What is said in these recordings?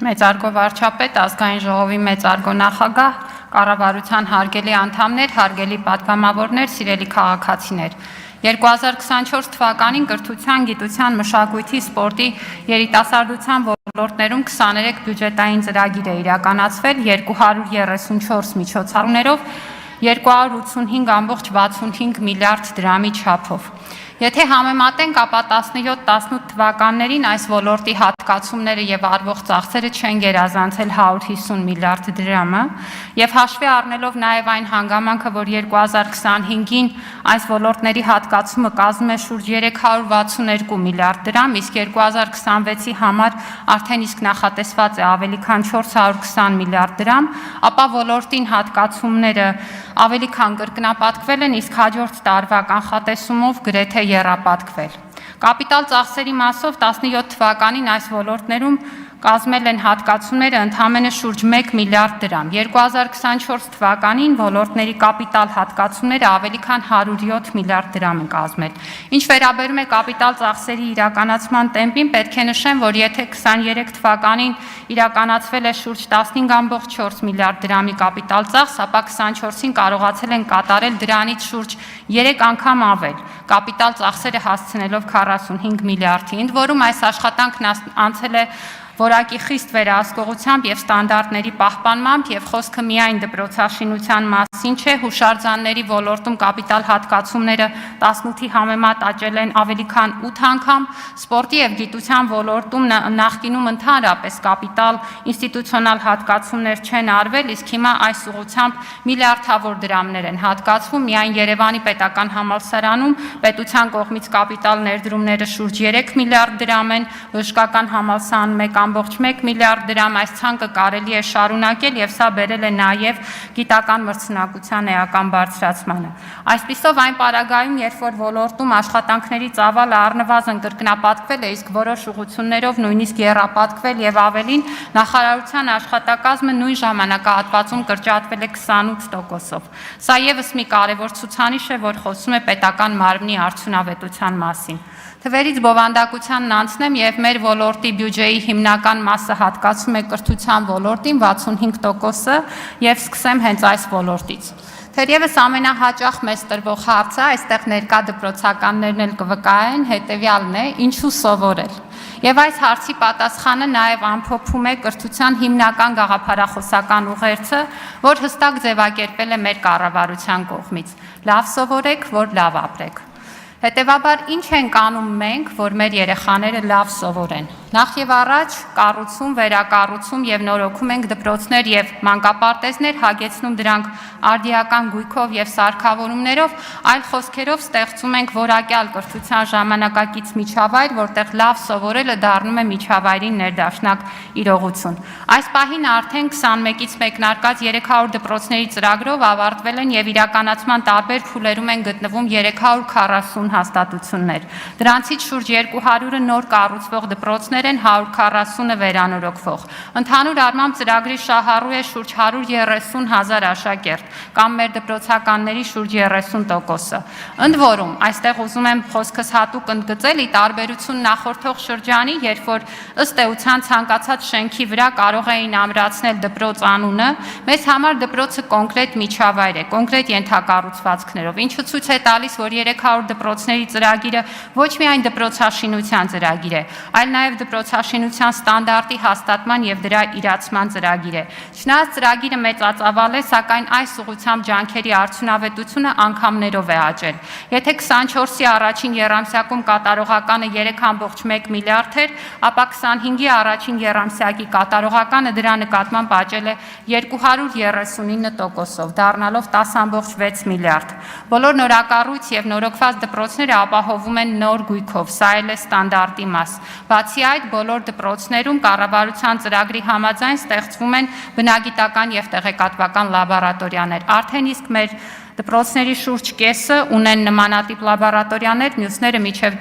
Մեծարգո վարչապետ, ազգային ժողովի մեծարգո նախագահ, կառավարության հարգելի անդամներ, հարգելի պատգամավորներ, սիրելի քաղաքացիներ։ 2024 թվականին կրթության, գիտության, մշակույթի, սպորտի, երիտասարդության ոլորտներում 23 բյուջետային ծրագիր է իրականացվել 234 միջոցառումներով 285,65 միլիարդ դրամի չափով։ Եթե համեմատենք, ապա 17-18 թվականներին այս ոլորտի հատկացումները եւ արվող ծախսերը չեն գերազանցել 150 միլիարդ դրամը եւ հաշվի առնելով նաեւ այն հանգամանքը, որ 2025-ին այս ոլորտների հատկացումը կազմում է շուրջ 362 միլիարդ դրամ, իսկ 2026-ի համար արդեն իսկ նախատեսված է ավելի քան 420 միլիարդ դրամ, ապա ոլորտին հատկացումները ավելի քան կրկնապատկվել են, իսկ հաջորդ տարվա կանխատեսումով գրեթե եռապատկվել։ Կապիտալ ծախսերի մասով 17 թվականին այս ոլորտներում կազմել են հատկացումները ընդամենը շուրջ 1 միլիարդ դրամ։ 2024 թվականին ոլորտների կապիտալ հատկացումները ավելի քան 107 միլիարդ դրամ են կազմել։ Ինչ վերաբերում է կապիտալ ծախսերի իրականացման տեմպին, պետք է նշեմ, որ եթե 23 թվականին իրականացվել է շուրջ 15,4 միլիարդ դրամի կապիտալ ծախս, ապա 24-ին կարողացել են կատարել դրանից շուրջ 3 անգամ ավել, կապիտալ ծախսերը հասցնելով 45 միլիարդի, ընդ որում այս աշխատանքն անցել է որակի խիստ վերահսկողությամբ եւ ստանդարտների պահպանմամբ եւ խոսքը միայն դպրոցաշինության մասին չէ, հուշարձանների ոլորտում կապիտալ հատկացումները 18-ի համեմատ աճել են ավելի քան 8 անգամ, սպորտի եւ գիտության ոլորտում նախկինում ընդհանրապես կապիտալ ինստիտուցիոնալ հատկացումներ չեն արվել, իսկ հիմա այս ուղղությամբ միլիարդավոր դրամներ են հատկացվում, միայն Երևանի պետական համալսարանում պետության կողմից կապիտալ ներդրումները շուրջ 3 միլիարդ դրամ են, բժշկական համալսարան 1,1 միլիարդ դրամ, այս ցանկը կարելի է շարունակել եւ սա բերել է նաեւ գիտական մրցունակության էական բարձրացմանը։ Այսպիսով այն պարագայում, երբ որ ոլորտում աշխատանքների ծավալը առնվազն կրկնապատկվել է, իսկ որոշ ուղղություններով նույնիսկ եռապատկվել եւ ավելին, նախարարության աշխատակազմը նույն ժամանակահատվածում կրճատվել է 28%-ով։ Սա եւս մի կարևոր ցուցանիշ է, որ խոսում է պետական մարմնի արդյունավետության մասին։ Թվերից բովանդակությանն անցնեմ եւ մեր ոլորտի բյուջեի հիմնական մասը հատկացում է կրթության ոլորտին 65%-ը եւ սկսեմ հենց այս ոլորտից։ Թերևս ամենահաճախ մեզ տրվող հարցը, այստեղ ներկա դպրոցականներն էլ կվկայեն, հետեւյալն է՝ ինչու սովորել։ Եվ այս հարցի պատասխանը նաեւ ամփոփում է կրթության հիմնական գաղափարախոսական ուղերձը, որ հստակ ձևակերպել է մեր կառավարության կողմից։ Լավ սովորեք, որ լավ ապրեք։ Հետևաբար ինչ ենք անում մենք, որ մեր երեխաները լավ սովորեն։ Նախ եւ առաջ կառուցում, վերակառուցում եւ նորոգում ենք դպրոցներ եւ մանկապարտեզներ, հագեցնում դրանք արդիական գույքով եւ սարքավորումներով, այլ խոսքերով ստեղծում ենք որակյալ կրթության ժամանակակից միջավայր, որտեղ լավ սովորելը դառնում է միջավայրին ներդաշնակ իրողություն։ Այս պահին արդեն 21-ից մեկնարկած 300 դպրոցների ծրագրով ավարտվել են եւ իրականացման տարբեր փուլերում են գտնվում 340 հաստատություններ։ Դրանցից շուրջ 200-ը նոր կառուցվող դպրոցներ են, 140-ը վերանորոգվող։ Ընդհանուր առմամբ ծրագրի շահառու է շուրջ 130,000 աշակերտ, կամ մեր դպրոցականների շուրջ 30%-ը։ Ընդ որում, այստեղ ուզում եմ խոսքս հատուկ ընդգծել՝ ի տարբերություն նախորդող շրջանի, երբ որ ըստ էության ցանկացած շենքի վրա կարող էին ամրացնել դպրոց անունը, մեզ համար դպրոցը կոնկրետ միջավայր է, կոնկրետ ենթակառուցվածքներով, ինչը ցույց է տալիս, որ 300 դպրոցների ծրագիրը ոչ միայն դպրոցաշինության ծրագիր է, այլ նաև դպրոցաշինության ստանդարտի հաստատման եւ դրա իրացման ծրագիր է։ Չնայած ծրագիրը մեծածավալ է, սակայն այս ուղղությամբ ջանքերի արդյունավետությունը անգամներով է աճել։ Եթե 24-ի առաջին եռամսյակում կատարողականը 3,1 միլիարդ էր, ապա 25-ի առաջին եռամսյակի կատարողականը դրա նկատմամբ աճել է 239%-ով, դառնալով 10,6 միլիարդ։ Բոլոր նորակառույց եւ նորոգված դպրոցները ապահովում են նոր գույքով, սա էլ է ստանդարտի մաս։ Բացի այդ, բոլոր դպրոցներում կառավարության ծրագրի համաձայն ստեղծվում են բնագիտական եւ տեղեկատվական լաբորատորիաներ։ Արդեն իսկ մեր Դպրոցների շուրջ կեսը ունեն նմանատիպ լաբորատորիաներ, մյուսները մինչև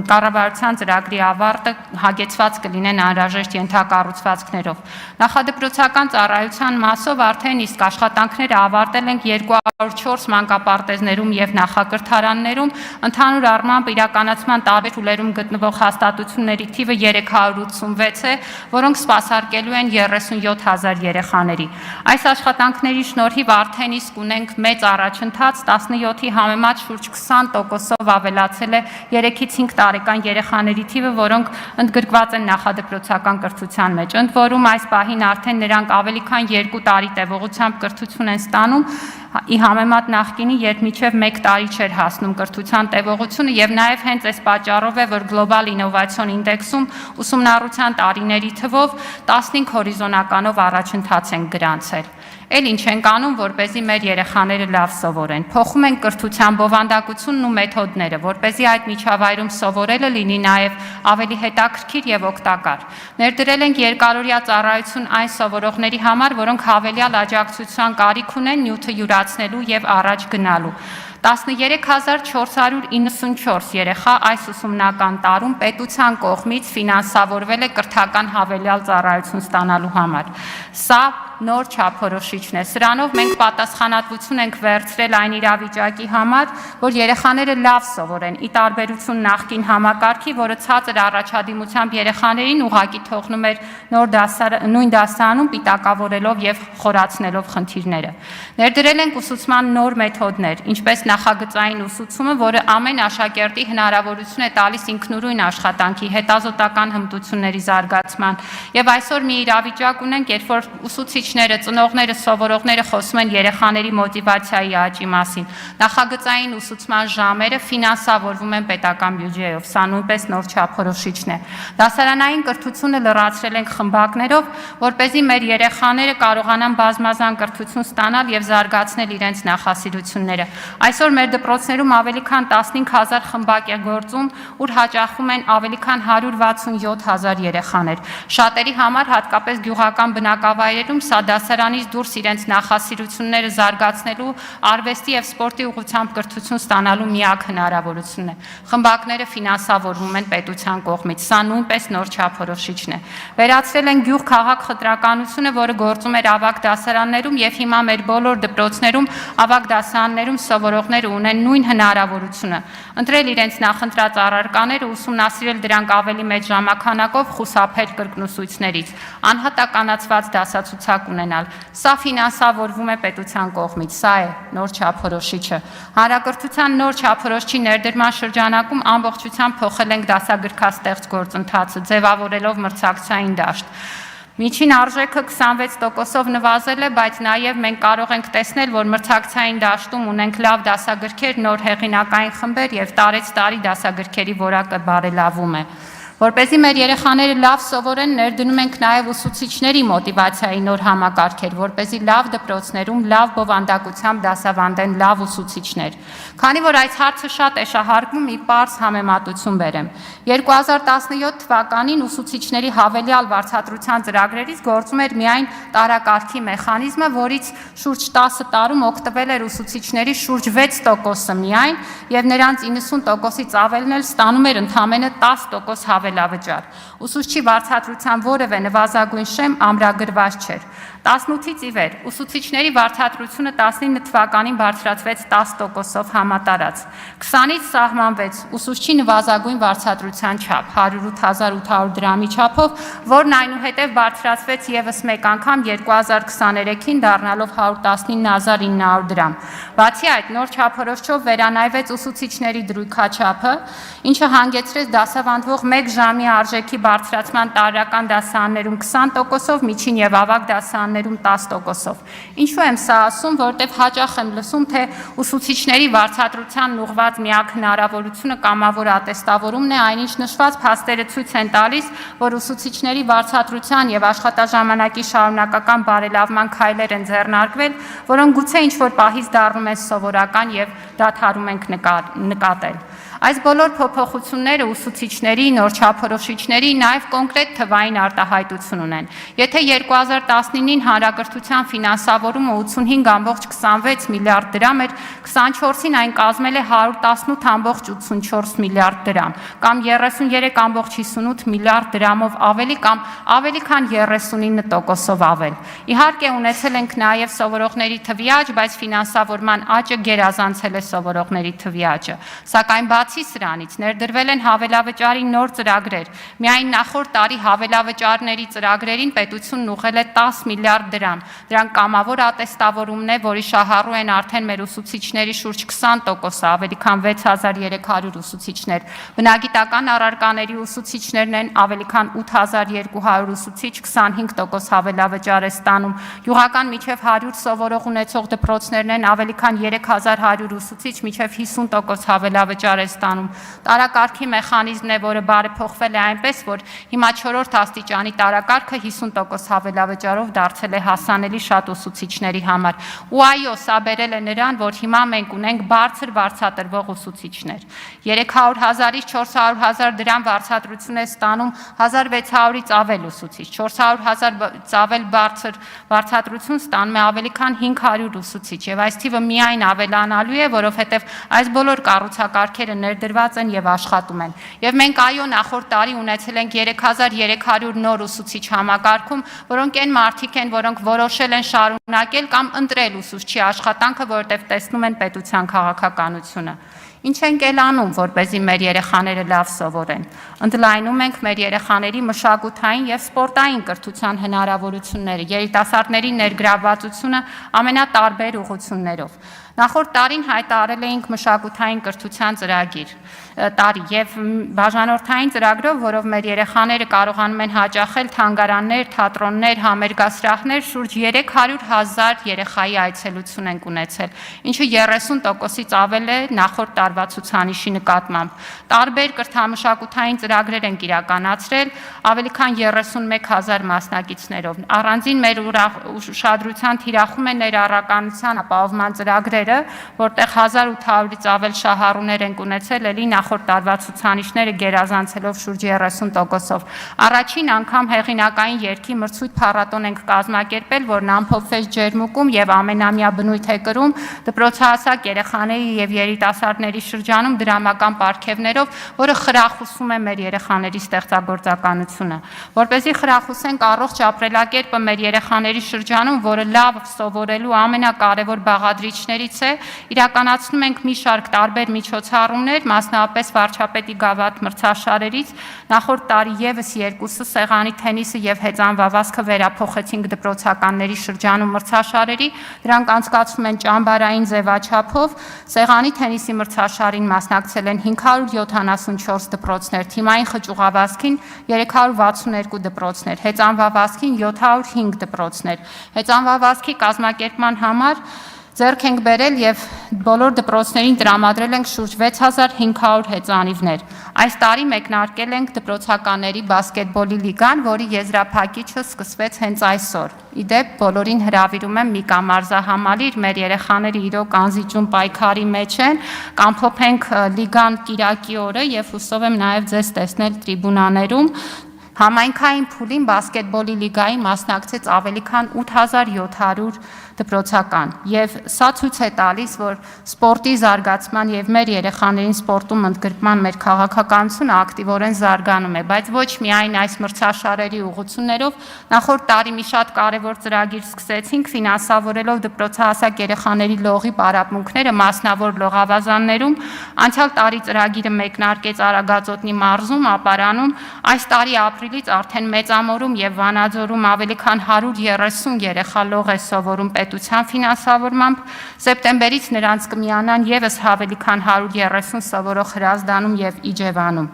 կառավարության ծրագրի ավարտը հագեցված կլինեն անհրաժեշտ ենթակառուցվածքներով։ Նախադպրոցական ծառայության մասով արդեն իսկ աշխատանքները ավարտել ենք 204 մանկապարտեզներում եւ նախակրթարաններում, ընդհանուր առմամբ իրականացման տարբեր փուլերում գտնվող հաստատությունների թիվը 386 է, որոնք սպասարկելու են 37,000 երեխաների։ Այս աշխատանքների շնորհիվ արդեն իսկ ունենք մեծ առաջընթաց, 17-ի համեմատ շուրջ 20%-ով ավելացել է 3-ից 5 տարեկան երեխաների թիվը, որոնք ընդգրկված են նախադպրոցական կրթության մեջ։ Ընդ որում այս պահին արդեն նրանք ավելի քան 2 տարի տևողությամբ կրթություն են ստանում, ի համեմատ նախկինի, երբ մինչև 1 տարի չէր հասնում կրթության տևողությունը, եւ նաեւ հենց այս պատճառով է, որ գլոբալ ինովացիոն ինդեքսում ուսումնառության տարիների թվով 15 հորիզոնականով առաջընթաց են գրանցել։ Էլ ինչ ենք անում, որպեսզի մեր երեխաները լավ սովորեն։ Փոխում ենք կրթության բովանդակությունն ու մեթոդները, որպեսզի այդ միջավայրում սովորելը լինի նաև ավելի հետաքրքիր եւ օգտակար։ Ներդրել ենք երկարօրյա ծառայություն այն սովորողների համար, որոնք հավելյալ աջակցության կարիք ունեն նյութը յուրացնելու եւ առաջ գնալու։ 13494 երեխա այս ուսումնական տարում պետության կողմից ֆինանսավորվել է կրթական հավելյալ ծառայություն ստանալու համար։ Սա նոր չափորոշիչն է։ Սրանով մենք պատասխանատվություն ենք վերցրել այն իրավիճակի համար, որ երեխաները լավ սովորեն, ի տարբերություն նախկին համակարգի, որը ցածր առաջադիմությամբ երեխաներին ուղղակի թողնում էր նույն դասարանում պիտակավորելով եւ խորացնելով խնդիրները։ Ներդրել ենք ուսուցման նոր մեթոդներ, ինչպես նախագծային ուսուցումը, որը ամեն աշակերտի հնարավորություն է տալիս ինքնուրույն աշխատանքի, հետազոտական հմտությունների զարգացման, եւ այսօր մի իրավիճակ ունենք, երբ որ ուսուցիչները, ծնողները, սովորողները խոսում են երեխաների մոտիվացիայի աճի մասին։ Նախագծային ուսուցման ժամերը ֆինանսավորվում են պետական բյուջեով, սա նույնպես նոր չափորոշիչն է։ Դասարանային կրթությունը լրացրել ենք խմբակներով, որպեսզի մեր երեխաները կարողանան բազմազան կրթություն ստանալ եւ զարգացնել իրենց նախասիրությունները։ Այսօր մեր դպրոցներում ավելի քան 15000 խմբակ է գործում, ուր հաճախում են ավելի քան 167,000 երեխաներ։ Շատերի համար, հատկապես գյուղական բնակավայրերում, սա դասարանից դուրս իրենց նախասիրությունները զարգացնելու, արվեստի եւ սպորտի ուղղությամբ կրթություն ստանալու միակ հնարավորությունն է։ Խմբակները ֆինանսավորվում են պետության կողմից, սա նույնպես նոր չափորոշիչն է։ Վերացրել են գյուղ-քաղաք խտրականությունը, որը գործում էր ավագ դասարաններում եւ հիմա մեր բոլոր դպրոցներում ավագ դասարաններում սովորողները ունեն նույն հնարավորությունը ընտրել իրենց նախընտրած առարկաները, ուսումնասիրել դրանք ավելի մեծ ժամանականակով, խուսափել կրկնուսույցներից, անհատականացված դասացուցակ ունենալ։ Սա ֆինանսավորվում է պետության կողմից, սա է նոր չափորոշիչը։ Հանրակրթության նոր չափորոշիչի ներդրման շրջանակում ամբողջությամբ փոխել ենք դասագրքաստեղծ գործընթացը, ձևավորելով մրցակցային դաշտ։ Միջին արժեքը 26%-ով նվազել է, բայց նաև մենք կարող ենք տեսնել, որ մրցակցային դաշտում ունենք լավ դասագրքեր, նոր հեղինակային խմբեր եւ տարեց տարի դասագրքերի որակը բարելավում է։ Որպեսզի մեր երեխաները լավ սովորեն, ներդնում ենք նաև ուսուցիչների մոտիվացիայի նոր համակարգեր, որպեսզի լավ դպրոցներում լավ բովանդակությամբ դասավանդեն լավ ուսուցիչներ։ Քանի որ այս հարցը շատ է շահարկվում, մի պարզ համեմատություն բերեմ։ 2017 թվականին ուսուցիչների հավելյալ վարձատրության ծրագրերից գործում էր միայն տարակարգի մեխանիզմը, որից շուրջ 10 տարում օգտվել էր ուսուցիչների շուրջ 6%-ը միայն, եւ նրանց 90%-ից ավելն էլ ստանում էր ընդամենը 10% հավելավճար։ Ուսուցչի վարձատրության որևէ նվազագույն շեմ ամրագրված չէր։ 18-ից ի վեր ուսուցիչների վարձատրությունը 19 թվականին բարձրացվեց 10%-ով համատարած։ 20-ից սահմանվեց ուսուցչի նվազագույն վարձատրության չափ 108,800 դրամի չափով, որն այնուհետև բարձրացվեց եւս մեկ անգամ 2023-ին դառնալով 119,900 դրամ։ Բացի այդ, նոր չափորոշիչով վերանայվեց ուսուցիչների դրույքաչափը, ինչը հանգեցրեց դասավանդվող 1 ժամի արժեքի բարձրացման տարրական դասարաններում 20%-ով, միջին եւ ավագ դասարաններում 10%-ով։ Ինչու եմ սա ասում, որտեղ հաճախ եմ լսում, թե ուսուցիչների վարձատրությանն ուղղված միակ հնարավորությունը կամավոր ատեստավորումն է, այնինչ նշված փաստերը ցույց են տալիս, որ ուսուցիչների վարձատրության եւ աշխատաժամանակի շարունակական բարելավման քայլեր են ձեռնարկվել, որոնք գուցե ինչ-որ պահից դառնում են սովորական եւ դադարում ենք նկատել։ Այս բոլոր փոփոխությունները ուսուցիչների, նոր չափորոշիչների, նաև կոնկրետ թվային արտահայտություն ունեն։ Եթե 2019-ին հանրակրթության ֆինանսավորումը 85.26 միլիարդ դրամ էր, 24-ին այն կազմել է 118.84 միլիարդ դրամ, կամ 33.58 միլիարդ դրամով ավելի կամ ավելի քան 39%-ով ավել։ Իհարկե ունեցել ենք նաև սովորողների թվի աճ, բայց ֆինանսավորման աճը գերազանցել է սովորողների թվի աճը։ Սակայն բացի սրանից ներդրվել են հավելավճարի նոր ծրագրեր։ Միայն նախորդ տարի հավելավճարների ծրագրերին պետությունն ուղղել է 10 միլիարդ դրամ։ Դրանք կամավոր ատեստավորումն է, որի շահառու են արդեն մեր ուսուցիչների շուրջ 20%-ը, ավելի քան 6300 ուսուցիչներ։ Բնագիտական առարկաների ուսուցիչներն են, ավելի քան 8200 ուսուցիչ 25% հավելավճար է ստանում։ Յուղական միջև 100 սովորող ունեցող դպրոցներն են, ավելի քան 3100 ուսուցիչ միջև 50% հավելավճար է ստանում։ Տարակարգի մեխանիզմն է, որը բարեփոխվել է այնպես, որ հիմա 4-րդ աստիճանի տարակարգը 50% հավելավճարով դարձել է հասանելի շատ ուսուցիչների համար։ Ու այո, սա բերել է նրան, որ հիմա մենք ունենք բարձր վարձատրվող ուսուցիչներ։ 300.000-ից 400.000 դրամ վարձատրություն է ստանում 1600-ից ավել ուսուցիչ, 400.000 ավել բարձր վարձատրություն ստանում է ավելի քան 500 ուսուցիչ, եւ այս թիվը միայն ավելանալու է, որովհետեւ այս բոլոր կառուցակարգերը ներդրված են եւ աշխատում են։ Եվ մենք այո նախորդ տարի ունեցել ենք 3300 նոր ուսուցիչ համակարգում, որոնք այն մարդիկ են, որոնք որոշել են շարունակել կամ ընտրել ուսուցչի աշխատանքը, որովհետեւ տեսնում են պետության քաղաքականությունը։ Ինչ ենք էլ անում, որպեսզի մեր երեխաները լավ սովորեն։ Ընդլայնում ենք մեր երեխաների մշակութային եւ սպորտային կրթության հնարավորությունները, երիտասարդների ներգրավվածությունը ամենատարբեր ուղղություններով։ Նախորդ տարին հայտարարել էինք մշակութային կրթության ծրագիր եւ բաժանորդային ծրագրով, որով մեր երեխաները կարողանում են հաճախել թանգարաններ, թատրոններ, համերգասրահներ, շուրջ 300.000 երեխայի այցելություն ենք ունեցել, ինչը 30%-ից ավել է նախորդ տարվա ցուցանիշի նկատմամբ։ Տարբեր կրթամշակութային ծրագրեր ենք իրականացրել ավելի քան 31.000 մասնակիցներով։ Առանձին մեր ուշադրության թիրախում է ներառականության ապահովման ծրագրերը, որտեղ 1800-ից ավել շահառուներ ենք ունեցել, էլի նախորդ տարվա ցուցանիշները գերազանցելով շուրջ 30%-ով։ Առաջին անգամ հեղինակային երգի մրցույթ փառատոն ենք կազմակերպել, որն ամփոփվեց Ջերմուկում եւ ամենամյա բնույթ է կրում դպրոցահասակ երեխաների եւ երիտասարդների շրջանում դրամական պարգևներով, որը խրախուսում է մեր երեխաների ստեղծագործականությունը։ Որպեսզի խրախուսենք առողջ ապրելակերպը մեր երեխաների շրջանում, որը լավ սովորելու ամենակարևոր բաղադրիչներից է, իրականացնում ենք մի շարք տարբեր միջոցառումներ, մասնավորապես վարչապետի գավաթ մրցաշարերից։ Նախորդ տարի եւս երկուսը սեղանի թենիսը եւ հեծանվավազքը վերափոխեցինք դպրոցականների շրջանում մրցաշարերի։ Դրանք անցկացվում են ճամբարային ձևաչափով։ Սեղանի թենիսի մրցաշարին մասնակցել են 574 դպրոցներ, թիմային խճուղավազքին 362 դպրոցներ, հեծանվավազքին 705 դպրոցներ։ Հեծանվավազքի կազմակերպման համար ձեռք ենք բերել եւ բոլոր դպրոցներին տրամադրել ենք շուրջ 6500 հեծանիվներ։ Այս տարի մեկնարկել ենք դպրոցականների բասկետբոլի լիգան, որի եզրափակիչը սկսվեց հենց այսօր։ Իդեպ բոլորին հրավիրում եմ մի կամարզահամալիր, մեր երեխաները իրոք անզիջում պայքարի մեջ են, կամփոփենք լիգան կիրակի օրը եւ հուսով եմ նաեւ ձեզ տեսնել տրիբունաներում։ Համայնքային փուլին բասկետբոլի լիգայի մասնակցեց ավելի քան 8700 դպրոցական եւ սա ցույց է տալիս, որ սպորտի զարգացման եւ մեր երեխաներին սպորտում ընդգրկման մեր քաղաքականությունը ակտիվորեն զարգանում է, բայց ոչ միայն այս մրցաշարերի ուղղություններով, նախորդ տարի մի շատ կարևոր ծրագիր սկսեցինք ֆինանսավորելով դպրոցահասակ երեխաների լողի պարապմունքները մասնավոր լողավազաններում, անցյալ տարի ծրագիրը մեկնարկեց Արագածոտնի մարզում, Ապարանում, այս տարի ապրիլից արդեն Մեծամորում եւ Վանաձորում ավելի քան 130 երեխա լող է սովորում պետության ֆինանսավորմամբ, սեպտեմբերից նրանց կմիանան եւս ավելի քան 130 սովորող Հրազդանում եւ Իջևանում։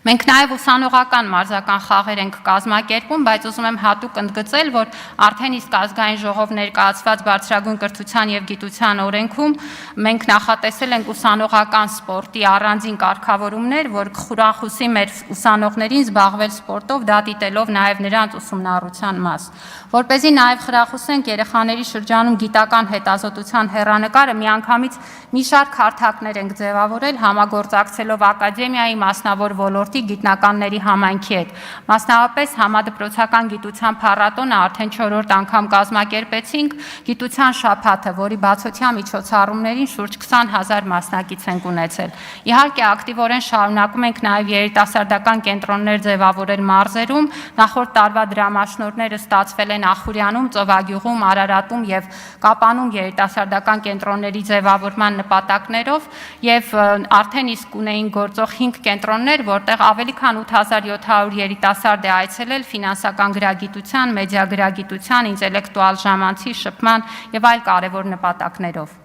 Մենք նաև ուսանողական մարզական խաղեր ենք կազմակերպում, բայց ուզում եմ հատուկ ընդգծել, որ արդեն իսկ ազգային ժողով ներկայացված բարձրագույն կրթության եւ գիտության օրենքում մենք նախատեսել ենք ուսանողական սպորտի առանձին կարգավորումներ, որ կխրախուսի մեր ուսանողներին զբաղվել սպորտով, դա դիտելով նաև նրանց ուսումնառության մաս։ Որպեսզի նաև խրախուսենք երեխաների շրջանում գիտական հետազոտության հեռանկարը, միանգամից մի շարք հարթակներ ենք ձևավորել համագործակցելով ակադեմիայի մասնավոր ոլորտի գիտնականների համայնքի հետ։ Մասնավորապես համադպրոցական գիտության փառատոնը արդեն 4-րդ անգամ կազմակերպեցինք, գիտության շաբաթը, որի բացօթյա միջոցառումներին շուրջ 20,000 մասնակից ենք ունեցել։ Իհարկե ակտիվորեն շարունակում ենք նաև երիտասարդական կենտրոններ ձևավորել մարզերում, նախորդ տարվա դրամաշնորհները ստացվել են Ախուրյանում, Ծովագյուղում, Արարատում եւ Կապանում երիտասարդական կենտրոնների ձևավորման նպատակներով եւ արդեն իսկ ունեին գործող 5 կենտրոններ, որտեղ ավելի քան 8700 երիտասարդ է այցելել ֆինանսական գրագիտության, մեդիա գրագիտության, ինտելեկտուալ ժամանցի շփման եւ այլ կարեւոր նպատակներով։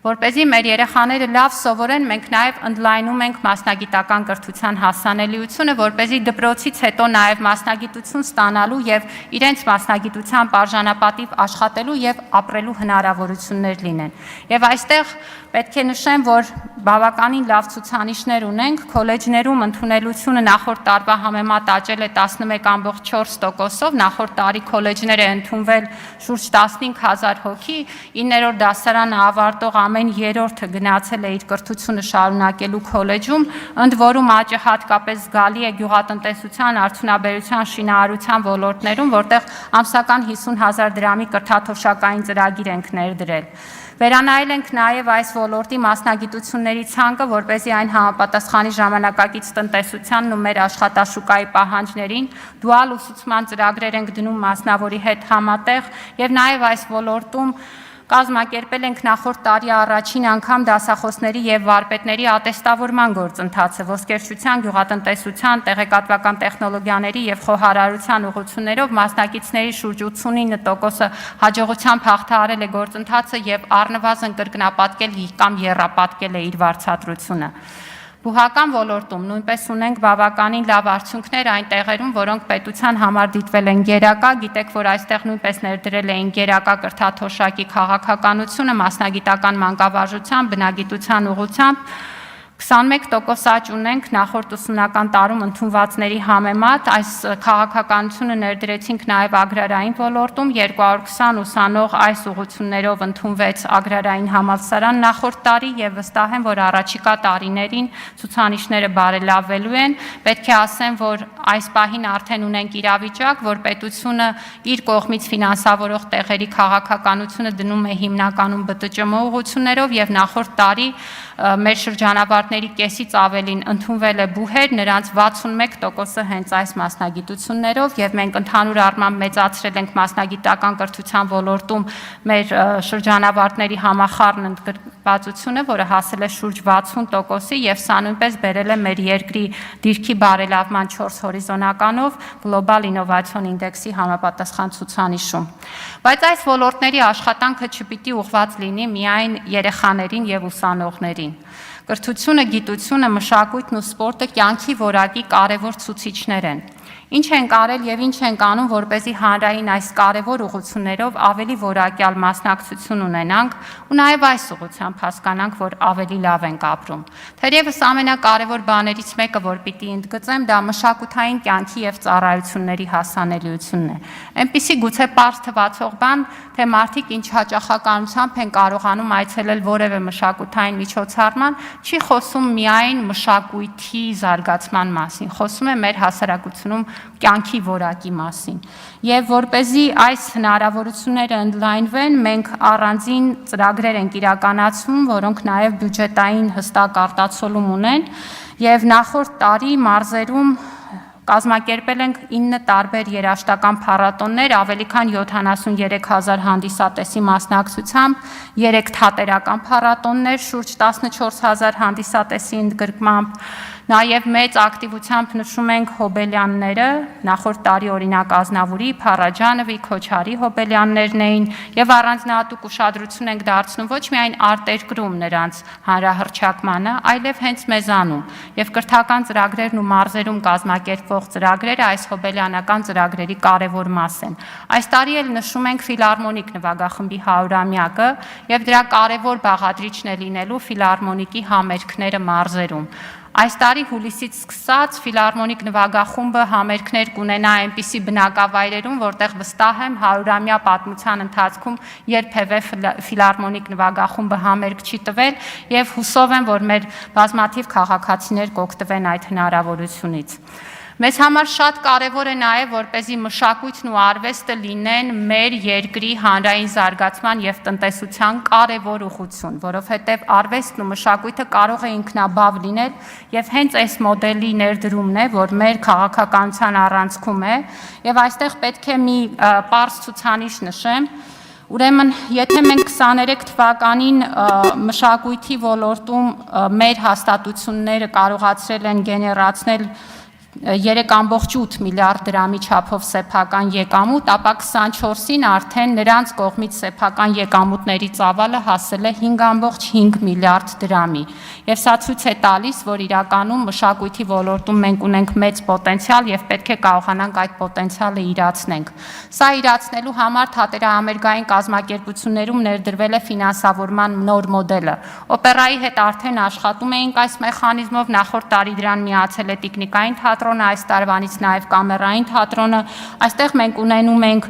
Որպեսզի մեր երեխաները լավ սովորեն, մենք նաև ընդլայնում ենք մասնագիտական կրթության հասանելիությունը, որպեսզի դպրոցից հետո նաև մասնագիտություն ստանալու եւ իրենց մասնագիտության արժանապատիվ աշխատելու եւ ապրելու հնարավորություններ լինեն։ Եւ այստեղ պետք է նշեմ, որ բավականին լավ ցուցանիշներ ունենք, քոլեջներում ընդունելությունը նախորդ տարվա համեմատ աճել է 11.4%-ով, նախորդ տարի քոլեջներ է ընդունվել շուրջ 15,000 հոգի, 9-րդ դասարանը ավարտող ամեն երրորդը գնացել է իր կրթությունը շարունակելու քոլեջում, ընդ որում աճը հատկապես զգալի է գյուղատնտեսության, արդյունաբերության, շինարարության ոլորտներում, որտեղ ամսական 50,000 դրամի կրթաթոշակային ծրագիր ենք ներդրել։ Վերանայել ենք նաև այս ոլորտի մասնագիտությունների ցանկը, որպեսզի այն համապատասխանի ժամանակակից տնտեսությանն ու մեր աշխատաշուկայի պահանջներին, դուալ ուսուցման ծրագրեր ենք դնում մասնավորի հետ համատեղ եւ նաև այս ոլորտում կազմակերպել ենք նախորդ տարի առաջին անգամ դասախոսների եւ վարպետների ատեստավորման գործընթացը ոսկերչության, գյուղատնտեսության, տեղեկատվական տեխնոլոգիաների եւ խոհարարության ուղղություններով մասնակիցների շուրջ 89%-ը հաջողությամբ հաղթահարել է գործընթացը եւ առնվազն կրկնապատկել կամ եռապատկել է իր վարձատրությունը։ Բուհական ոլորտում նույնպես ունենք բավականին լավ արդյունքներ այն տեղերում, որոնք պետության համար դիտվել են գերակա, գիտեք, որ այստեղ նույնպես ներդրել էին գերակա կրթաթոշակի քաղաքականությունը, մասնագիտական մանկավարժության, բնագիտության ուղղությամբ 21% աճ ունենք նախորդ ուսումնական տարում ընդունվածների համեմատ, այս քաղաքականությունը ներդրեցինք նաև ագրարային ոլորտում, 220 ուսանող այս ուղղություններով ընդունվեց ագրարային համալսարան նախորդ տարի եւ վստահ եմ, որ առաջիկա տարիներին ցուցանիշները բարելավվելու են, պետք է ասեմ, որ այս պահին արդեն ունենք իրավիճակ, որ պետությունը իր կողմից ֆինանսավորող տեղերի քաղաքականությունը դնում է հիմնականում ԲՏՃՄ ուղղություններով եւ նախորդ տարի մեր շրջանավարտների կեսից ավելին ընդունվել է բուհեր, նրանց 61%-ը հենց այս մասնագիտություններով եւ մենք ընդհանուր առմամբ մեծացրել ենք մասնագիտական կրթության ոլորտում մեր շրջանավարտների համախառն ընդգրկվածությունը, որը հասել է շուրջ 60%-ի եւ սա նույնպես բերել է մեր երկրի դիրքի բարելավման 4 հորիզոնականով գլոբալ ինովացիոն ինդեքսի համապատասխան ցուցանիշում։ Բայց այս ոլորտների աշխատանքը չպիտի ուղղված լինի միայն երեխաներին եւ ուսանողներին։ Կրթությունը, գիտությունը, մշակույթն ու սպորտը կյանքի որակի կարևոր ցուցիչներ են։ Ինչ ենք արել եւ ինչ ենք անում, որպեսզի հանրային այս կարևոր ուղղություններով ավելի որակյալ մասնակցություն ունենանք ու նաեւ այս ուղղությամբ հասկանանք, որ ավելի լավ ենք ապրում։ Թերևս ամենակարևոր բաներից մեկը, որ պիտի ընդգծեմ, դա մշակութային կյանքի եւ ծառայությունների հասանելիությունն է։ Այնպիսի գուցե պարզ թվացող բան, թե մարդիկ ինչ հաճախականությամբ են կարողանում այցելել որևէ մշակութային միջոցառման, չի խոսում միայն մշակույթի զարգացման մասին, խոսում է մեր հասարակությունում կյանքի որակի մասին։ Եվ որպեսզի այս հնարավորությունները ընդլայնվեն, մենք առանձին ծրագրեր ենք իրականացնում, որոնք նաև բյուջետային հստակ արտացոլում ունեն, եւ նախորդ տարի մարզերում կազմակերպել ենք 9 տարբեր երաժշտական փառատոններ, ավելի քան 73,000 հանդիսատեսի մասնակցությամբ, 3 թատերական փառատոններ, շուրջ 14,000 հանդիսատեսի ընդգրկմամբ, Նաև մեծ ակտիվությամբ նշում ենք հոբելյանները, նախորդ տարի օրինակ Ազնավուրի, Փարաջանովի, Քոչարի հոբելյաններն էին եւ առանձնահատուկ ուշադրություն ենք դարձնում ոչ միայն արտերկրում նրանց հանրահռչակմանը, այլև հենց մեզանում եւ կրթական ծրագրերն ու մարզերում կազմակերպվող ծրագրերը այս հոբելյանական ծրագրերի կարևոր մաս են։ Այս տարի էլ նշում ենք ֆիլհարմոնիկ նվագախմբի 100-ամյակը եւ դրա կարևոր բաղադրիչն է լինելու ֆիլհարմոնիկի համերգները մարզերում։ Այս տարի հուլիսից սկսած ֆիլհարմոնիկ նվագախումբը համերգներ կունենա այնպիսի բնակավայրերում, որտեղ վստահ եմ 100-ամյա պատմության ընթացքում երբևէ ֆիլհարմոնիկ նվագախումբը համերգ չի տվել եւ հուսով եմ, որ մեր բազմաթիվ քաղաքացիներ կօգտվեն այդ հնարավորությունից։ Մեզ համար շատ կարևոր է նաև, որպեսզի մշակույթն ու արվեստը լինեն մեր երկրի հանրային զարգացման եւ տնտեսության կարևոր ուղղություն, որովհետեւ արվեստն ու մշակույթը կարող է ինքնաբավ լինել եւ հենց այս մոդելի ներդրումն է, որ մեր քաղաքականության առանցքում է եւ այստեղ պետք է մի պարզ ցուցանիշ նշեմ։ Ուրեմն, եթե մենք 23 թվականին մշակույթի ոլորտում մեր հաստատությունները կարողացրել են գեներացնել 3.8 միլիարդ դրամի չափով սեփական եկամուտ, ապա 24-ին արդեն նրանց կողմից սեփական եկամուտների ծավալը հասել է 5.5 միլիարդ դրամի։ Եվ սա ցույց է տալիս, որ իրականում մշակույթի ոլորտում մենք ունենք մեծ պոտենցիալ եւ պետք է կարողանանք այդ պոտենցիալը իրացնենք։ Սա իրացնելու համար թատերահամերգային կազմակերպություններում ներդրվել է ֆինանսավորման նոր մոդելը։ Օպերայի հետ արդեն աշխատում էինք այս մեխանիզմով, նախորդ տարի դրան միացել է տիկնիկային թատրոնը, այս տարվանից նաև կամերային թատրոնը, այստեղ մենք ունենում ենք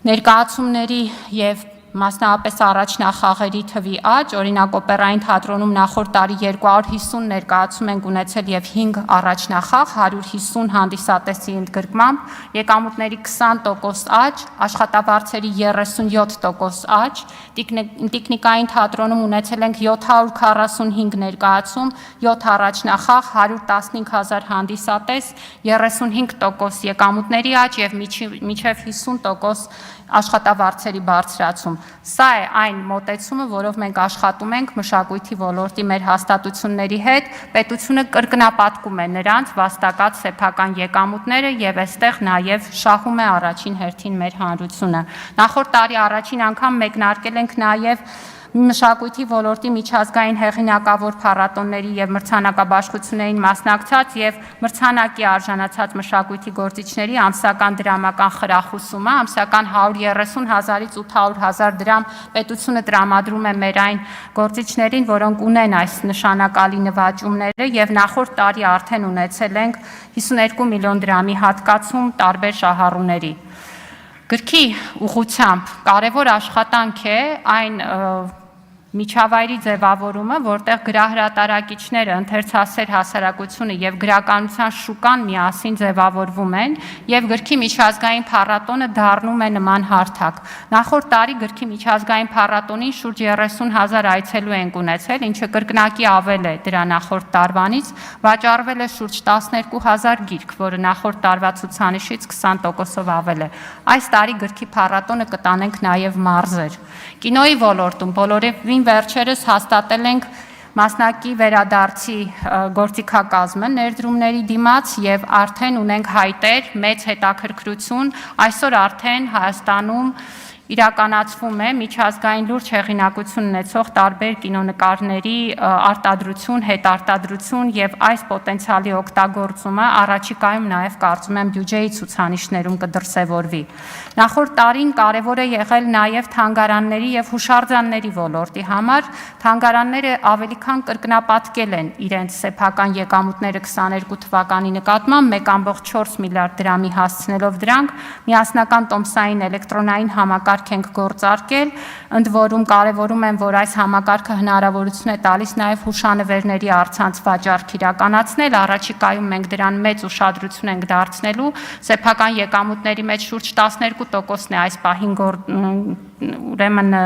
ներկայացումների եւ մասնավորապես առաջնախաղերի թվի աճ, օրինակ օպերային թատրոնում նախորդ տարի 250 ներկայացում ենք ունեցել եւ 5 առաջնախաղ, 150 հանդիսատեսի ընդգրկմամբ, եկամուտների 20% աճ, աշխատավարձերի 37% աճ, տիկնիկային թատրոնում ունեցել ենք 745 ներկայացում, 7 առաջնախաղ, 115,000 հանդիսատես, 35% եկամուտների աճ եւ մինչեւ 50% աշխատավարձերի բարձրացում։ Սա է այն մոտեցումը, որով մենք աշխատում ենք մշակույթի ոլորտի մեր հաստատությունների հետ, պետությունը կրկնապատկում է նրանց վաստակած սեփական եկամուտները եւ այստեղ նաեւ շահում է առաջին հերթին մեր հանրությունը։ Նախորդ տարի առաջին անգամ մեկնարկել ենք նաեւ մշակույթի ոլորտի միջազգային հեղինակավոր փառատոնների եւ մրցանակաբաշխություններին մասնակցած եւ մրցանակի արժանացած մշակույթի գործիչների ամսական դրամական խրախուսումը, ամսական 130,000-ից 800,000 դրամ պետությունը տրամադրում է մեր այն գործիչներին, որոնք ունեն այս նշանակալի նվաճումները եւ նախորդ տարի արդեն ունեցել ենք 52 միլիոն դրամի հատկացում տարբեր շահառուների։ Գրքի ուղղությամբ կարևոր աշխատանք է այն միջավայրի ձևավորումը, որտեղ գրահրատարակիչները, ընթերցասեր հասարակությունը եւ գրականության շուկան միասին ձևավորվում են եւ գրքի միջազգային փառատոնը դառնում է նման հարթակ։ Նախորդ տարի գրքի միջազգային փառատոնին շուրջ 30,000 այցելու ենք ունեցել, ինչը կրկնակի ավել է դրա նախորդ տարվանից, վաճառվել է շուրջ 12,000 գիրք, որը նախորդ տարվա ցուցանիշից 20%-ով ավել է։ Այս տարի գրքի փառատոնը կտանենք նաեւ մարզեր։ Կինոյի ոլորտում բոլորովին վերջերս հաստատել ենք մասնակի վերադարձի գործիքակազմը ներդրումների դիմաց եւ արդեն ունենք հայտեր, մեծ հետաքրքրություն, այսօր արդեն Հայաստանում իրականացվում է միջազգային լուրջ հեղինակություն ունեցող տարբեր կինոնկարների արտադրություն, հետարտադրություն եւ այս պոտենցիալի օգտագործումը առաջիկայում նաեւ կարծում եմ բյուջեի ցուցանիշներում կդրսևորվի։ Նախորդ տարին կարևոր է եղել նաեւ թանգարանների եւ հուշարձանների ոլորտի համար, թանգարանները ավելի քան կրկնապատկել են իրենց սեփական եկամուտները 22 թվականի նկատմամբ 1.4 միլիարդ դրամի հասցնելով դրանք, միասնական տոմսային էլեկտրոնային համակարգ ենք գործարկել, ընդ որում կարևորում եմ, որ այս համակարգը հնարավորություն է տալիս նաև հուշանվերների առցանց վաճառք իրականացնել, առաջիկայում մենք դրան մեծ ուշադրություն ենք դարձնելու, սեփական եկամուտների մեջ շուրջ 12%-ն է այս պահին ուրեմն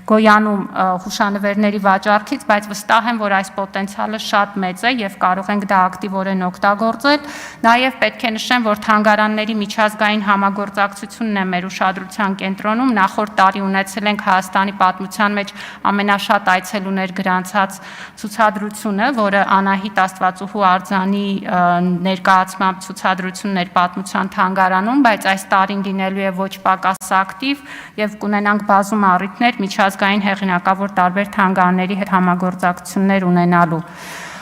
գոյանում հուշանվերների վաճառքից, բայց վստահ եմ, որ այս պոտենցիալը շատ մեծ է եւ կարող ենք դա ակտիվորեն օգտագործել։ Նաեւ պետք է նշեմ, որ թանգարանների միջազգային համագործակցությունն է մեր ուշադրության կենտրոնում։ Նախորդ տարի ունեցել ենք Հայաստանի պատմության մեջ ամենաշատ այցելուներ գրանցած ցուցադրությունը, որը Անահիտ Աստվածուհու արձանի ներկայացմամբ ցուցադրությունն էր պատմության թանգարանում, բայց այս տարին լինելու է ոչ պակաս ակտիվ եւ կունենանք բազում առիթներ միջազգային հեղինակավոր տարբեր թանգարանների հետ համագործակցություններ ունենալու։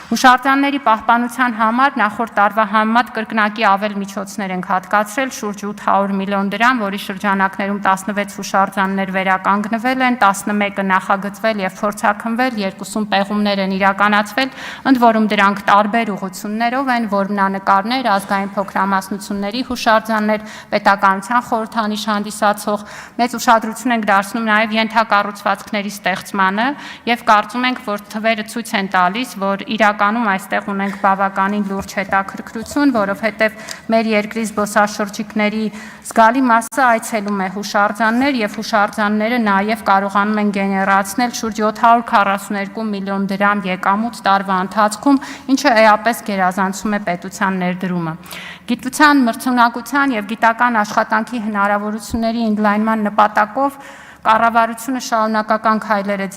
Հուշարձանների պահպանության համար նախորդ տարվա համեմատ կրկնակի ավել միջոցներ ենք հատկացրել, շուրջ 800 միլիոն դրամ, որի շրջանակներում 16 հուշարձաններ վերականգնվել են, 11-ը նախագծվել եւ փորձաքննվել, 2 պեղումներ են իրականացվել, ընդ որում դրանք տարբեր ուղղություններով են, որմնանկարներ, ազգային փոքրամասնությունների հուշարձաններ, պետականության խորհրդանիշ հանդիսացող, մեծ ուշադրություն ենք դարձնում նաեւ ենթակառուցվածքների ստեղծմանը եւ կարծում ենք, որ թվերը ցույց են տալիս, որ իրականում այստեղ ունենք բավականին լուրջ հետաքրքրություն, որովհետև մեր երկրի զբոսաշրջիկների զգալի մասը այցելում է հուշարձաններ եւ հուշարձանները նաեւ կարողանում են գեներացնել շուրջ 742 միլիոն դրամ եկամուտ տարվա ընթացքում, ինչը էապես գերազանցում է պետության ներդրումը։ Գիտության, մրցունակության եւ գիտական աշխատանքի հնարավորությունների ընդլայնման նպատակով կառավարությունը շարունակական քայլեր է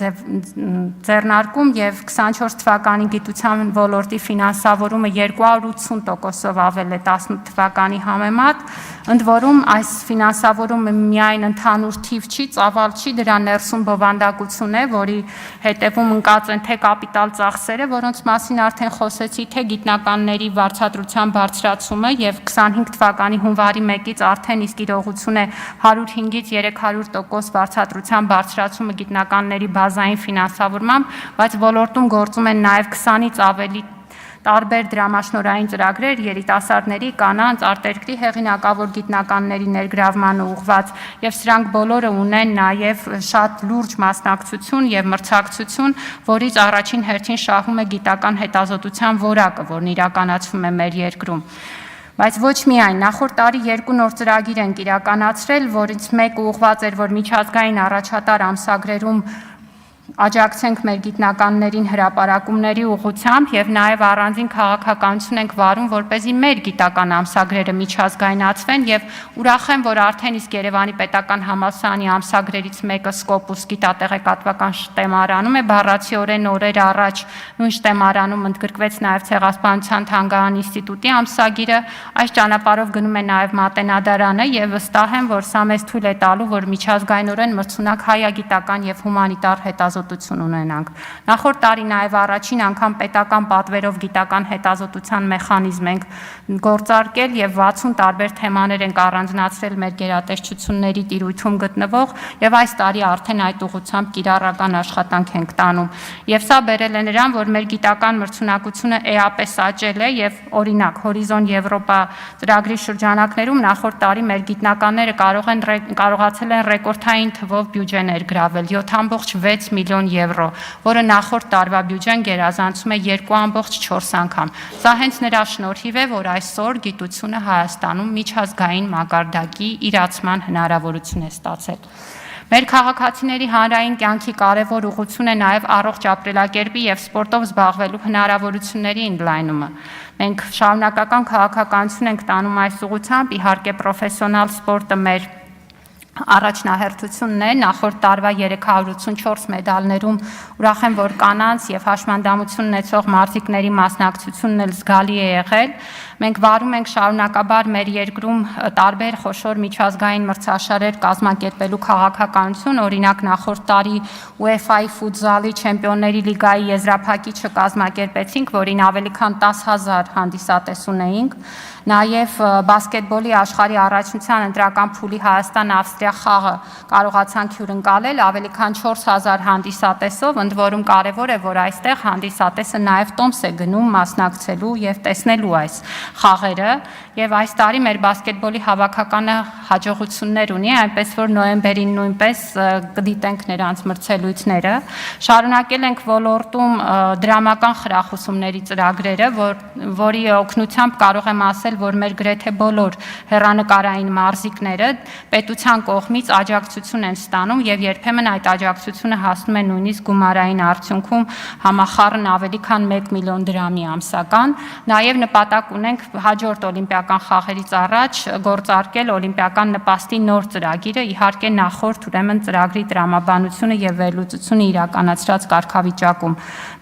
ձեռնարկում եւ 24 թվականի գիտության ոլորտի ֆինանսավորումը 280%-ով ավել է 18 թվականի համեմատ, ընդ որում այս ֆինանսավորումը միայն ընդհանուր թիվ չի, ծավալ չի, դրա ներսում բովանդակություն է, որի հետևում ընկած են թե կապիտալ ծախսերը, որոնց մասին արդեն խոսեցի, թե գիտնականների վարձատրության բարձրացումը եւ 25 թվականի հունվարի 1-ից արդեն իսկ իրողություն է 105-ից 300% վարձատրության բարձրացումը գիտնականների բազային ֆինանսավորմամբ, բայց ոլորտում գործում են նաև 20-ից ավելի տարբեր դրամաշնորհային ծրագրեր երիտասարդների, կանանց, արտերկրի հեղինակավոր գիտնականների ներգրավմանը ուղղված եւ սրանք բոլորը ունեն նաեւ շատ լուրջ մասնակցություն եւ մրցակցություն, որից առաջին հերթին շահում է գիտական հետազոտության որակը, որն իրականացվում է մեր երկրում։ Բայց ոչ միայն, նախորդ տարի 2 նոր ծրագիր ենք իրականացրել, որից մեկը ուղղված էր, որ միջազգային առաջատար ամսագրերում աջակցենք մեր գիտնականներին հրապարակումների ուղղությամբ եւ նաեւ առանձին քաղաքականություն ենք վարում, որպեսզի մեր գիտական ամսագրերը միջազգայնացվեն եւ ուրախ եմ, որ արդեն իսկ Երևանի պետական համալսարանի ամսագրերից մեկը Scopus գիտատեղեկատվական շտեմարանում է, բառացիորեն օրեր առաջ նույն շտեմարանում ընդգրկվեց նաեւ Ցեղասպանության թանգարան ինստիտուտի ամսագիրը, այս ճանապարհով գնում է նաեւ Մատենադարանը եւ վստահ եմ, որ սա մեզ թույլ է տալու, որ միջազգայնորեն մրցունակ հայագիտական եւ հումանիտար հետազոտություն ունենանք։ Նախորդ տարի նաև առաջին անգամ պետական պատվերով գիտական հետազոտության մեխանիզմ ենք գործարկել եւ 60 տարբեր թեմաներ ենք առանձնացրել մեր գերատեսչությունների տիրույթում գտնվող եւ այս տարի արդեն այդ ուղղությամբ կիրառական աշխատանք ենք տանում։ Եվ սա բերել է նրան, որ մեր գիտական մրցունակությունը էապես աճել է եւ օրինակ Հորիզոն Եվրոպա ծրագրի շրջանակներում նախորդ տարի մեր գիտնականները կարողացել են ռեկորդային թվով բյուջե ներգրավել 7.6 միլիոն եվրո, որը նախորդ տարվա բյուջեն գերազանցում է 2.4 անգամ։ Սա հենց նրա շնորհիվ է, որ այսօր գիտությունը Հայաստանում միջազգային մակարդակի իրացման հնարավորություն է ստացել։ Մեր քաղաքացիների հանրային կյանքի կարևոր ուղղություն է նաև առողջ ապրելակերպի եւ սպորտով զբաղվելու հնարավորությունների ընդլայնումը։ Մենք շարունակական քաղաքականություն ենք տանում այս ուղղությամբ, իհարկե պրոֆեսիոնալ սպորտը մեր առաջնահերթությունն է, նախորդ տարվա 384 մեդալներում ուրախ եմ, որ կանանց եւ հաշմանդամություն ունեցող մարզիկների մասնակցությունն էլ զգալի է եղել։ Մենք վարում ենք շարունակաբար մեր երկրում տարբեր խոշոր միջազգային մրցաշարեր կազմակերպելու քաղաքականություն, օրինակ նախորդ տարի UEFA-ի ֆուտզալի չեմպիոնների լիգայի եզրափակիչը կազմակերպեցինք, որին ավելի քան 10,000 հանդիսատես ունեինք։ Նաև բասկետբոլի աշխարհի առաջնության ընտրական փուլի Հայաստան-Ավստրիա խաղը կարողացանք հյուրընկալել ավելի քան 4,000 հանդիսատեսով, ընդ որում կարևոր է, որ այստեղ հանդիսատեսը նաև տոմս է գնում մասնակցելու եւ տեսնելու այս խաղերը, եւ այս տարի մեր բասկետբոլի հավաքականը հաջողություններ ունի, այնպես որ նոյեմբերին նույնպես կդիտենք նրանց մրցելույթները։ Շարունակել ենք ոլորտում դրամական խրախուսումների ծրագրերը, որի օգնությամբ կարող եմ ասել, որ մեր գրեթե բոլոր հեռանկարային մարզիկները պետության կողմից աջակցություն են ստանում եւ երբեմն այդ աջակցությունը հասնում է նույնիսկ գումարային արդյունքում համախառն ավելի քան 1 միլիոն դրամի ամսական։ Նաեւ նպատակ ունենք հաջորդ օլիմպիական խաղերից առաջ գործարկել օլիմպիական նպաստի նոր ծրագիրը, իհարկե նախորդ ուրեմն ծրագրի տրամաբանությունը եւ վերլուծությունը իրականացրած կարգավիճակում։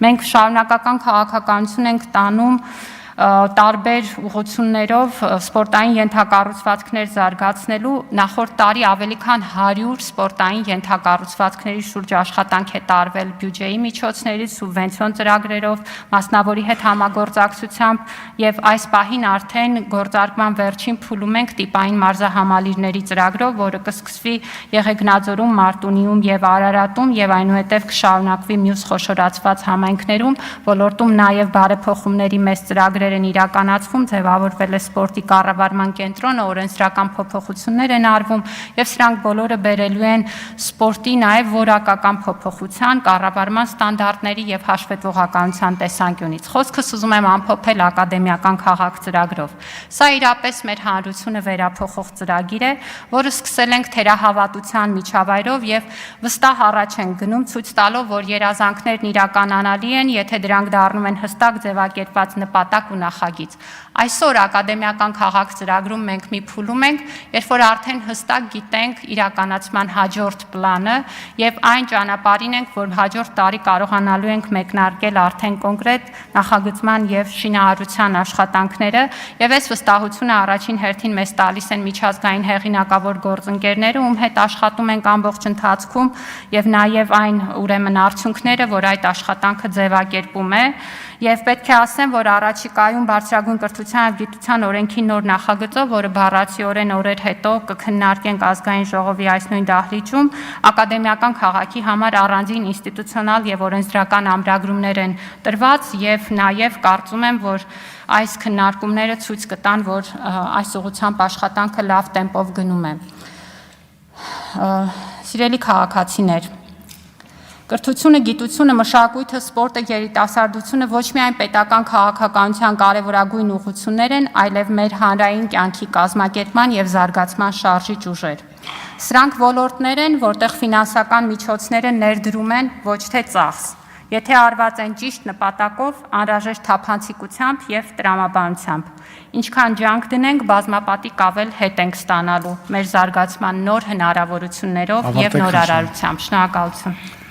Մենք շարունակական քաղաքականություն ենք տանում տարբեր ուղղություններով սպորտային ենթակառուցվածքներ զարգացնելու նախորդ տարի ավելի քան 100 սպորտային ենթակառուցվածքների շուրջ աշխատանք է տարվել բյուջեի միջոցներից, սուբվենցիոն ծրագրերով, մասնավորի հետ համագործակցությամբ եւ այս պահին արդեն գործարկման վերջին փուլում ենք տիպային մարզահամալիրների ծրագրով, որը կսկսվի Եղեգնաձորում, Մարտունիում եւ Արարատում եւ այնուհետեւ կշարունակվի մյուս խոշորացված համայնքներում, ոլորտում նաեւ բարեփոխումների մեծ ծրագրեր են իրականացվում, ձևավորվել է սպորտի կառավարման կենտրոնը, օրենսդրական փոփոխություններ են արվում եւ սրանք բոլորը բերելու են սպորտի նաեւ որակական փոփոխության, կառավարման ստանդարտների եւ հաշվետվողականության տեսանկյունից։ Խոսքս ուզում եմ ամփոփել ակադեմիական քաղաք ծրագրով։ Սա իրապես մեր հանրությունը վերափոխող ծրագիր է, որը սկսել ենք թերահավատության միջավայրով եւ վստահ առաջ ենք գնում, ցույց տալով, որ երազանքներն իրականանալի են, եթե դրանք դառնում են հստակ ձևակերպված նպատակ նախագիծ։ Այսօր ակադեմիական քաղաք ծրագրում մենք մի փուլում ենք, երբ որ արդեն հստակ գիտենք իրականացման հաջորդ պլանը եւ այն ճանապարհին ենք, որ հաջորդ տարի կարողանալու ենք մեկնարկել արդեն կոնկրետ նախագծման եւ շինարարության աշխատանքները եւ այս վստահությունը առաջին հերթին մեզ տալիս են միջազգային հեղինակավոր գործընկերները, ում հետ աշխատում ենք ամբողջ ընթացքում եւ նաեւ այն ուրեմն արդյունքները, որ այդ աշխատանքը ձևակերպում է եւ պետք է ասեմ, որ առաջիկայում բարձրագույն կրթության եւ գիտության օրենքի նոր նախագծով, որը բառացիորեն օրեր հետո կքննարկենք ազգային ժողովի այս նույն դահլիճում, ակադեմիական քաղաքի համար առանձին ինստիտուցիոնալ եւ օրենսդրական ամրագրումներ են տրված եւ նաեւ կարծում եմ, որ այս քննարկումները ցույց կտան, որ այս ուղղությամբ աշխատանքը լավ տեմպով գնում է։ Սիրելի քաղաքացիներ, կրթությունը, գիտությունը, մշակույթը, սպորտը, երիտասարդությունը ոչ միայն պետական քաղաքականության կարևորագույն ուղղություններ են, այլև մեր հանրային կյանքի կազմակերպման եւ զարգացման շարժիչ ուժեր։ Սրանք ոլորտներ են, որտեղ ֆինանսական միջոցները ներդրում են ոչ թե ծախս, եթե արված են ճիշտ նպատակով, անհրաժեշտ թափանցիկությամբ եւ տրամաբանությամբ։ Ինչքան ջանք դնենք, բազմապատիկ ավել հետ ենք ստանալու մեր զարգացման նոր հնարավորություններով եւ նորարարությամբ։ Շնորհակալություն։